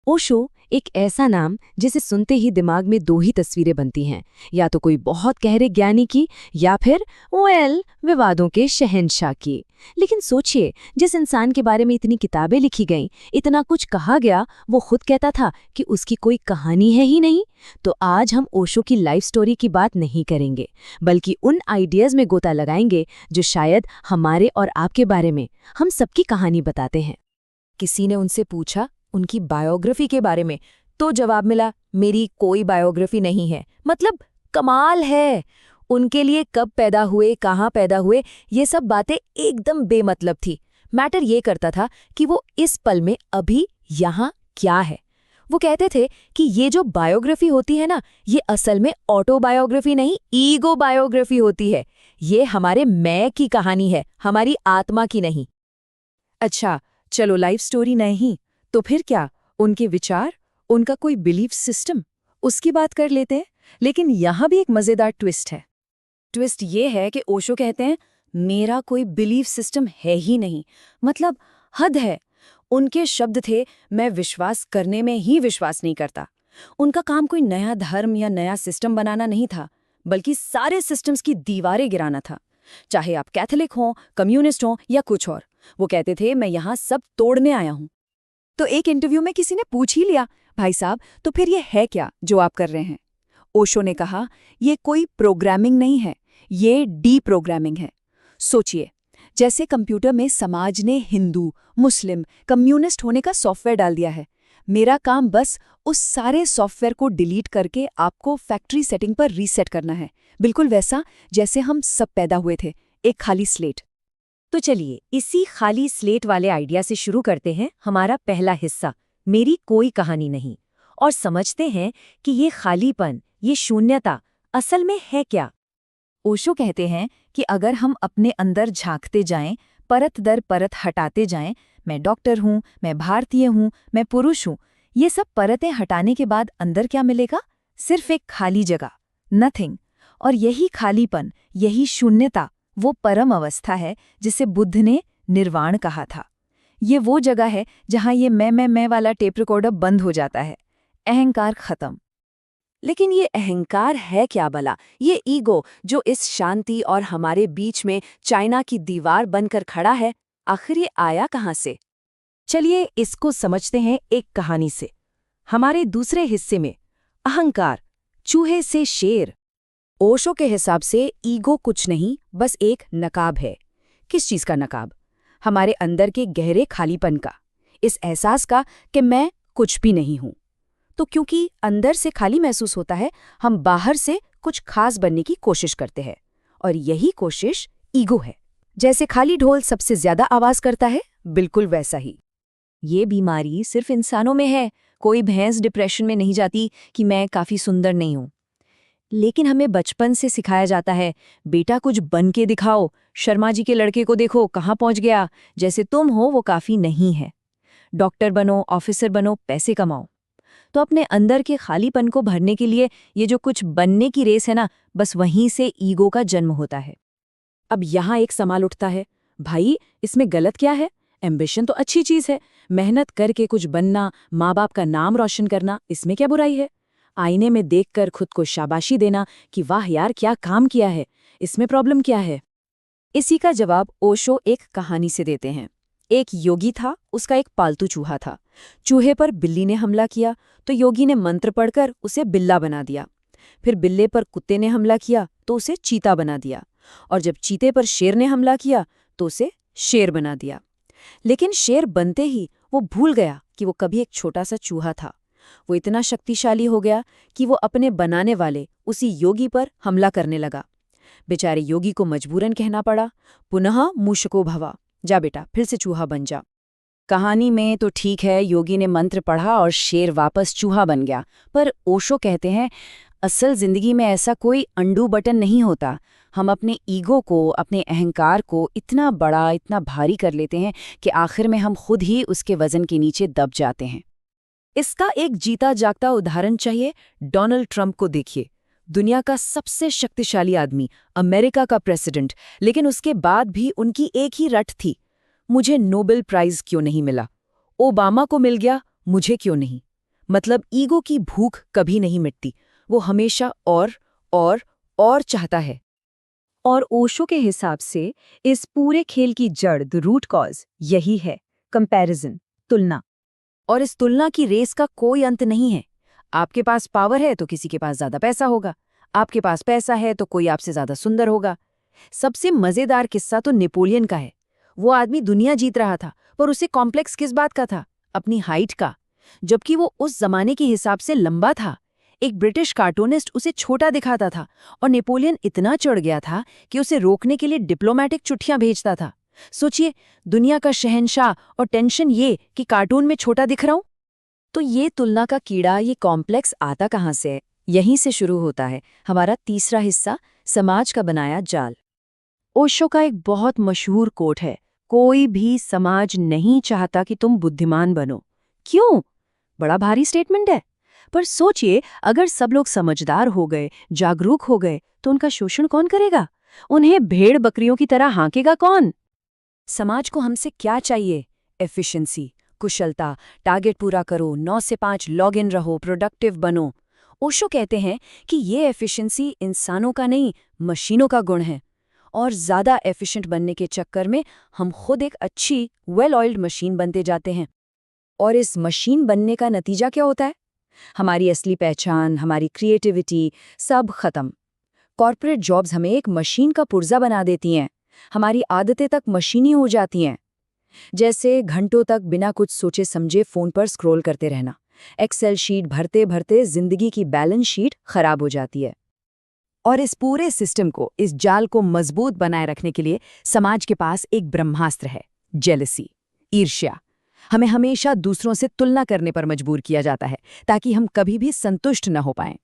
ओशो एक ऐसा नाम जिसे सुनते ही दिमाग में दो ही तस्वीरें बनती हैं, या तो कोई बहुत गहरे ज्ञानी की या फिर विवादों के शहंशाह की। लेकिन सोचिए, जिस इंसान के बारे में इतनी किताबें लिखी गईं, इतना कुछ कहा गया, वो खुद कहता था कि उसकी कोई कहानी है ही नहीं। तो आज हम ओशो की लाइफ स्टोरी की बात नहीं करेंगे, बल्कि उन आइडियाज में गोता लगाएंगे जो शायद हमारे और आपके बारे में हम सबकी कहानी बताते हैं। किसी ने उनसे पूछा उनकी बायोग्राफी के बारे में, तो जवाब मिला, मेरी कोई बायोग्राफी नहीं है। मतलब कमाल है। उनके लिए कब पैदा हुए, कहाँ पैदा हुए, ये सब बातें एकदम बेमतलब थी। मैटर ये करता था कि वो इस पल में अभी यहाँ क्या है। वो कहते थे कि ये जो बायोग्राफी होती है ना, ये असल में ऑटोबायोग्राफी नहीं, ईगो बायोग्राफी होती है। ये हमारे मैं की कहानी है, हमारी आत्मा की नहीं। अच्छा, चलो लाइफ स्टोरी नहीं तो फिर क्या, उनके विचार, उनका कोई बिलीफ सिस्टम, उसकी बात कर लेते हैं। लेकिन यहाँ भी एक मजेदार ट्विस्ट है। ट्विस्ट ये है कि ओशो कहते हैं मेरा कोई बिलीफ सिस्टम है ही नहीं। मतलब हद है। उनके शब्द थे, मैं विश्वास करने में ही विश्वास नहीं करता। उनका काम कोई नया धर्म या नया सिस्टम बनाना नहीं था, बल्कि सारे सिस्टम्स की दीवारें गिराना था। चाहे आप कैथोलिक हों, कम्युनिस्ट हों या कुछ और। वो कहते थे मैं यहाँ सब तोड़ने आया हूँ। तो एक इंटरव्यू में किसी ने पूछ ही लिया, भाई साहब तो फिर ये है क्या जो आप कर रहे हैं? ओशो ने कहा, ये कोई प्रोग्रामिंग नहीं है, ये डीप्रोग्रामिंग है। सोचिए, जैसे कंप्यूटर में समाज ने हिंदू, मुस्लिम, कम्युनिस्ट होने का सॉफ्टवेयर डाल दिया है। मेरा काम बस उस सारे सॉफ्टवेयर को डिलीट करके आपको फैक्ट्री सेटिंग पर रीसेट करना है, बिल्कुल वैसा जैसे हम सब पैदा हुए थे, एक खाली स्लेट। तो चलिए इसी खाली स्लेट वाले आइडिया से शुरू करते हैं हमारा पहला हिस्सा, मेरी कोई कहानी नहीं, और समझते हैं कि ये खालीपन, ये शून्यता असल में है क्या। ओशो कहते हैं कि अगर हम अपने अंदर झांकते जाएं, परत दर परत हटाते जाएं, मैं डॉक्टर हूं, मैं भारतीय हूं, मैं पुरुष हूं, ये सब परतें हटाने के बाद अंदर क्या मिलेगा? सिर्फ एक खाली जगह, नथिंग। और यही खालीपन, यही शून्यता वो परम अवस्था है जिसे बुद्ध ने निर्वाण कहा था। ये वो जगह है जहां ये मैं वाला टेप रिकॉर्डर बंद हो जाता है, अहंकार खत्म। लेकिन ये अहंकार है क्या भला? ये ईगो जो इस शांति और हमारे बीच में चाइना की दीवार बनकर खड़ा है, आखिर ये आया कहाँ से? चलिए इसको समझते हैं एक कहानी से। हमारे दूसरे हिस्से में अहंकार, चूहे से शेर। ओशो के हिसाब से ईगो कुछ नहीं, बस एक नकाब है। किस चीज का नकाब? हमारे अंदर के गहरे खालीपन का, इस एहसास का कि मैं कुछ भी नहीं हूं। तो क्योंकि अंदर से खाली महसूस होता है, हम बाहर से कुछ खास बनने की कोशिश करते हैं, और यही कोशिश ईगो है। जैसे खाली ढोल सबसे ज्यादा आवाज करता है, बिल्कुल वैसा ही ये बीमारी सिर्फ इंसानों में है। कोई भैंस डिप्रेशन में नहीं जाती कि मैं काफी सुंदर नहीं हूं। लेकिन हमें बचपन से सिखाया जाता है, बेटा कुछ बन के दिखाओ, शर्मा जी के लड़के को देखो कहाँ पहुंच गया, जैसे तुम हो वो काफी नहीं है। डॉक्टर बनो, ऑफिसर बनो, पैसे कमाओ। तो अपने अंदर के खालीपन को भरने के लिए ये जो कुछ बनने की रेस है ना, बस वहीं से ईगो का जन्म होता है। अब यहाँ एक सवाल उठता है, भाई इसमें गलत क्या है? एम्बिशन तो अच्छी चीज है, मेहनत करके कुछ बनना, माँ बाप का नाम रोशन करना, इसमें क्या बुराई है? आईने में देखकर खुद को शाबाशी देना कि वाह यार क्या काम किया है, इसमें प्रॉब्लम क्या है? इसी का जवाब ओशो एक कहानी से देते हैं। एक योगी था, उसका एक पालतू चूहा था। चूहे पर बिल्ली ने हमला किया तो योगी ने मंत्र पढ़कर उसे बिल्ला बना दिया। फिर बिल्ले पर कुत्ते ने हमला किया तो उसे चीता बना दिया, और जब चीते पर शेर ने हमला किया तो उसे शेर बना दिया। लेकिन शेर बनते ही वो भूल गया कि वो कभी एक छोटा सा चूहा था। वो इतना शक्तिशाली हो गया कि वो अपने बनाने वाले उसी योगी पर हमला करने लगा। बेचारे योगी को मजबूरन कहना पड़ा, पुनः मूषको भवा, जा बेटा फिर से चूहा बन जा। कहानी में तो ठीक है, योगी ने मंत्र पढ़ा और शेर वापस चूहा बन गया, पर ओशो कहते हैं असल जिंदगी में ऐसा कोई अंडू बटन नहीं होता। हम अपने ईगो को, अपने अहंकार को इतना बड़ा, इतना भारी कर लेते हैं कि आखिर में हम खुद ही उसके वजन के नीचे दब जाते हैं। इसका एक जीता जागता उदाहरण चाहिए, डोनाल्ड ट्रंप को देखिए। दुनिया का सबसे शक्तिशाली आदमी, अमेरिका का प्रेसिडेंट, लेकिन उसके बाद भी उनकी एक ही रट थी, मुझे नोबेल प्राइज क्यों नहीं मिला? ओबामा को मिल गया, मुझे क्यों नहीं? मतलब ईगो की भूख कभी नहीं मिटती, वो हमेशा और चाहता है। और ओशो के हिसाब से इस पूरे खेल की जड़, द रूट कॉज, यही है कंपैरिजन, तुलना। और इस तुलना की रेस का कोई अंत नहीं है। आपके पास पावर है तो किसी के पास ज्यादा पैसा होगा, आपके पास पैसा है तो कोई आपसे ज्यादा सुंदर होगा। सबसे मजेदार किस्सा तो नेपोलियन का है। वो आदमी दुनिया जीत रहा था, पर उसे कॉम्प्लेक्स किस बात का था? अपनी हाइट का। जबकि वो उस जमाने के हिसाब से लंबा था। एक ब्रिटिश कार्टूनिस्ट उसे छोटा दिखाता था और नेपोलियन इतना चढ़ गया था कि उसे रोकने के लिए डिप्लोमेटिक चिट्ठियां भेजता था। सोचिए, दुनिया का शहंशाह और टेंशन ये कि कार्टून में छोटा दिख रहा हूं। तो ये तुलना का कीड़ा, ये कॉम्प्लेक्स आता कहाँ से है? यहीं से शुरू होता है हमारा तीसरा हिस्सा, समाज का बनाया जाल। ओशो का एक बहुत मशहूर कोट है, कोई भी समाज नहीं चाहता कि तुम बुद्धिमान बनो। क्यों? बड़ा भारी स्टेटमेंट है, पर सोचिए, अगर सब लोग समझदार हो गए, जागरूक हो गए, तो उनका शोषण कौन करेगा? उन्हें भेड़ बकरियों की तरह हाँकेगा कौन? समाज को हमसे क्या चाहिए? एफिशिएंसी, कुशलता, टारगेट पूरा करो, 9 से 5 लॉग इन रहो, प्रोडक्टिव बनो। ओशो कहते हैं कि ये एफिशिएंसी इंसानों का नहीं, मशीनों का गुण है। और ज़्यादा एफिशिएंट बनने के चक्कर में हम खुद एक अच्छी, वेल ऑयल्ड मशीन बनते जाते हैं। और इस मशीन बनने का नतीजा क्या होता है? हमारी असली पहचान, हमारी क्रिएटिविटी, सब खत्म। कॉर्पोरेट जॉब्स हमें एक मशीन का पुर्जा बना देती हैं। हमारी आदतें तक मशीनी हो जाती हैं। जैसे घंटों तक बिना कुछ सोचे समझे फोन पर स्क्रॉल करते रहना। एक्सेल शीट भरते भरते जिंदगी की बैलेंस शीट खराब हो जाती है। और इस पूरे सिस्टम को, इस जाल को मजबूत बनाए रखने के लिए समाज के पास एक ब्रह्मास्त्र है, जेलसी, ईर्ष्या। हमें हमेशा दूसरों से तुलना करने पर मजबूर किया जाता है ताकि हम कभी भी संतुष्ट न हो पाएं।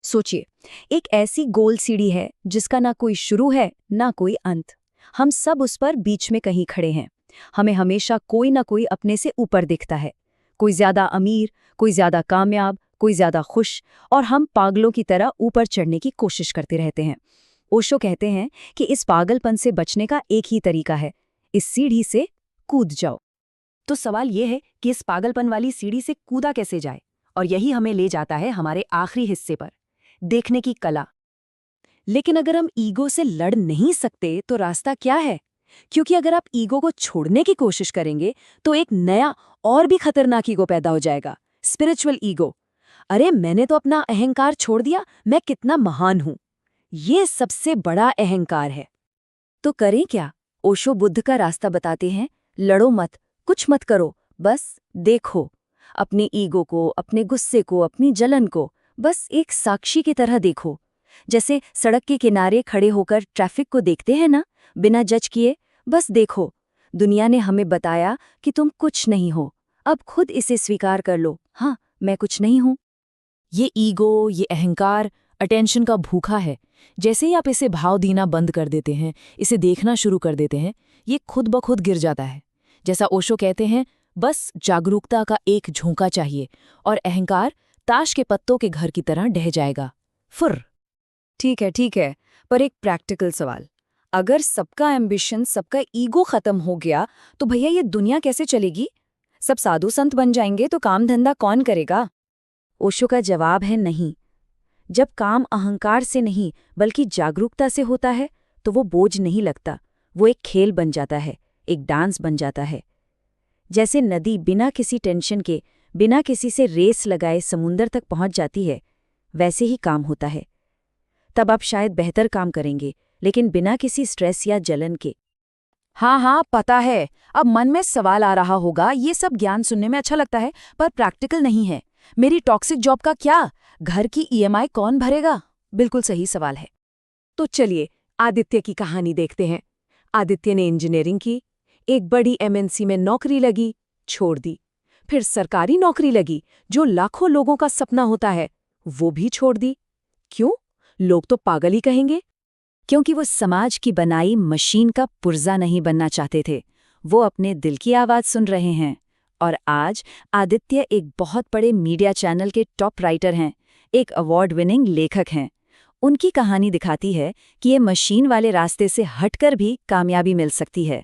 सोचिए, एक ऐसी गोल सीढ़ी है जिसका ना कोई शुरू है ना कोई अंत। हम सब उस पर बीच में कहीं खड़े हैं। हमें हमेशा कोई ना कोई अपने से ऊपर दिखता है। कोई ज्यादा अमीर, कोई ज्यादा कामयाब, कोई ज्यादा खुश, और हम पागलों की तरह ऊपर चढ़ने की कोशिश करते रहते हैं। ओशो कहते हैं कि इस पागलपन से बचने का एक ही तरीका है, इस सीढ़ी से कूद जाओ। तो सवाल यह है कि इस पागलपन वाली सीढ़ी से कूदा कैसे जाए? और यही हमें ले जाता है हमारे आखिरी हिस्से पर, देखने की कला। लेकिन अगर हम ईगो से लड़ नहीं सकते तो रास्ता क्या है? क्योंकि अगर आप ईगो को छोड़ने की कोशिश करेंगे तो एक नया और भी खतरनाक ईगो पैदा हो जाएगा, स्पिरिचुअल ईगो। अरे, मैंने तो अपना अहंकार छोड़ दिया, मैं कितना महान हूं। ये सबसे बड़ा अहंकार है। तो करें क्या? ओशो बुद्ध का रास्ता बताते हैं, लड़ो मत, कुछ मत करो, बस देखो। अपने ईगो को, अपने गुस्से को, अपनी जलन को बस एक साक्षी की तरह देखो। जैसे सड़क के किनारे खड़े होकर ट्रैफिक को देखते हैं ना, बिना जज किए, बस देखो। दुनिया ने हमें बताया कि तुम कुछ नहीं हो, अब खुद इसे स्वीकार कर लो, हाँ, मैं कुछ नहीं हूं। ये ईगो, ये अहंकार अटेंशन का भूखा है। जैसे ही आप इसे भाव देना बंद कर देते हैं, इसे देखना शुरू कर देते हैं, ये खुद ब खुद गिर जाता है। जैसा ओशो कहते हैं, बस जागरूकता का एक झोंका चाहिए और अहंकार ताश के पत्तों के घर की तरह ढह जाएगा। फुर। ठीक है, पर एक प्रैक्टिकल सवाल। अगर सबका एम्बिशन, सबका ईगो खत्म हो गया तो भैया ये दुनिया कैसे चलेगी? सब साधु संत बन जाएंगे तो काम धंधा कौन करेगा? ओशो का जवाब है नहीं। जब काम अहंकार से नहीं बल्कि जागरूकता से होता है तो वो बोझ नहीं लगता, वो एक खेल बन जाता है, एक डांस बन जाता है। जैसे नदी बिना किसी टेंशन के, बिना किसी से रेस लगाए समुंदर तक पहुंच जाती है, वैसे ही काम होता है। तब आप शायद बेहतर काम करेंगे, लेकिन बिना किसी स्ट्रेस या जलन के। हाँ, पता है। अब मन में सवाल आ रहा होगा, ये सब ज्ञान सुनने में अच्छा लगता है पर प्रैक्टिकल नहीं है। मेरी टॉक्सिक जॉब का क्या? घर की ईएमआई कौन भरेगा? बिल्कुल सही सवाल है। तो चलिए आदित्य की कहानी देखते हैं। आदित्य ने इंजीनियरिंग की, एक बड़ी एमएनसी में नौकरी लगी, छोड़ दी। फिर सरकारी नौकरी लगी जो लाखों लोगों का सपना होता है, वो भी छोड़ दी। क्यों? लोग तो पागल ही कहेंगे। क्योंकि वो समाज की बनाई मशीन का पुर्जा नहीं बनना चाहते थे, वो अपने दिल की आवाज सुन रहे हैं। और आज आदित्य एक बहुत बड़े मीडिया चैनल के टॉप राइटर हैं, एक अवार्ड विनिंग लेखक हैं। उनकी कहानी दिखाती है कि ये मशीन वाले रास्ते से हटकर भी कामयाबी मिल सकती है।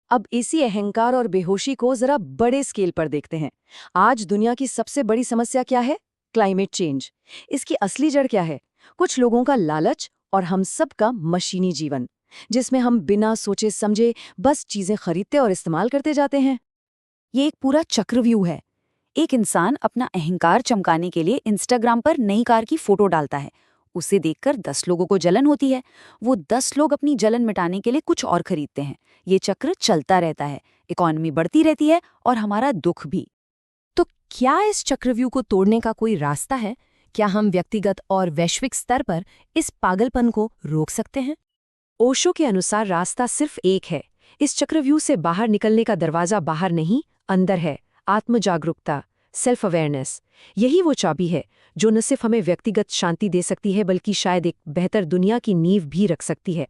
अब इसी अहंकार और बेहोशी को जरा बड़े स्केल पर देखते हैं। आज दुनिया की सबसे बड़ी समस्या क्या है? Climate change. इसकी असली जड़ क्या है? कुछ लोगों का लालच और हम सब का मशीनी जीवन, जिसमें हम बिना सोचे समझे बस चीजें खरीदते और इस्तेमाल करते जाते हैं। ये एक पूरा चक्रव्यूह है। एक इंसान अपना अहंकार चमकाने के लिए इंस्टाग्राम पर नई कार की फोटो डालता है। उसे देखकर 10 लोगों को जलन होती है। वो 10 लोग अपनी जलन मिटाने के लिए कुछ और खरीदते हैं। ये चक्र चलता रहता है, इकॉनमी बढ़ती रहती है और हमारा दुख भी। तो क्या इस चक्रव्यूह को तोड़ने का कोई रास्ता है? क्या हम व्यक्तिगत और वैश्विक स्तर पर इस पागलपन को रोक सकते हैं? ओशो के अनुसार रास्ता सिर्फ एक है। इस चक्रव्यूह से बाहर निकलने का दरवाजा बाहर नहीं, अंदर है। आत्म जागरूकता, सेल्फ अवेयरनेस। यही वो चाबी है जो न सिर्फ हमें व्यक्तिगत शांति दे सकती है बल्कि शायद एक बेहतर दुनिया की नींव भी रख सकती है।